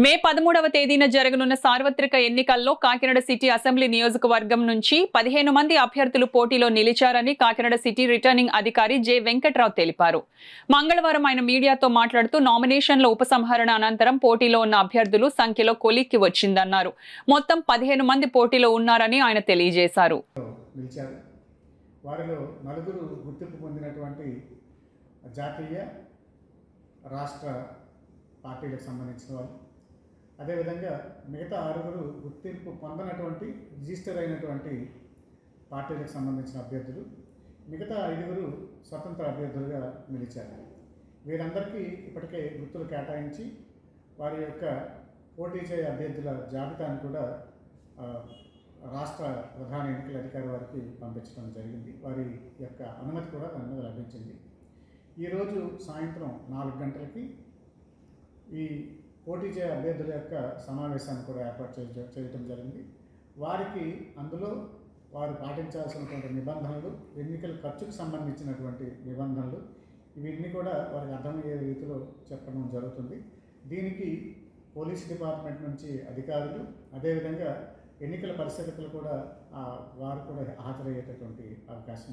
మే 13వ తేదీన జరగనున్న సార్వత్రిక ఎన్నికల్లో కాకినాడ సిటీ అసెంబ్లీ నియోజకవర్గం నుంచి 15 మంది అభ్యర్థులు పోటీలో నిలిచారని కాకినాడ సిటీ రిటర్నింగ్ అధికారి జె వెంకట్రావు తెలిపారు. మంగళవారం ఆయన మీడియాతో మాట్లాడుతూ నామినేషన్ల ఉపసంహరణ అనంతరం పోటీలో ఉన్న అభ్యర్థులు సంఖ్యలో కొలిక్కి వచ్చిందన్నారు. మొత్తం 15 మంది పోటీలో ఉన్నారని ఆయన తెలియజేశారు. వారిలో నలుగురు గుర్తింపు పొందినటువంటి జాతీయ రాష్ట్ర పార్టీలకు సంబంధించిన వాళ్ళు, అదేవిధంగా మిగతా 6 గుర్తింపు పొందనటువంటి రిజిస్టర్ అయినటువంటి పార్టీలకు సంబంధించిన అభ్యర్థులు, మిగతా 5 స్వతంత్ర అభ్యర్థులుగా నిలిచారు. వీరందరికీ ఇప్పటికే గుర్తులు కేటాయించి వారి యొక్క పోటీ చేయ అభ్యర్థుల జాబితాను కూడా రాష్ట్ర ప్రధాన ఎన్నికల అధికారి వారికి పంపించడం జరిగింది. వారి యొక్క అనుమతి కూడా దాని మీద లభించింది. ఈరోజు సాయంత్రం 4 గంటలకి ఈ పోటీ చేయ అభ్యర్థుల యొక్క సమావేశాన్ని కూడా ఏర్పాటు చేయడం జరిగింది. వారికి అందులో వారు పాటించాల్సినటువంటి నిబంధనలు, ఎన్నికల ఖర్చుకు సంబంధించినటువంటి నిబంధనలు, ఇవన్నీ కూడా వారికి అర్థమయ్యే రీతిలో చెప్పడం జరుగుతుంది. దీనికి పోలీస్ డిపార్ట్మెంట్ నుంచి అధికారులు, అదేవిధంగా ఎన్నికల పరిశీలకులు కూడా వారు కూడా హాజరయ్యేటటువంటి అవకాశం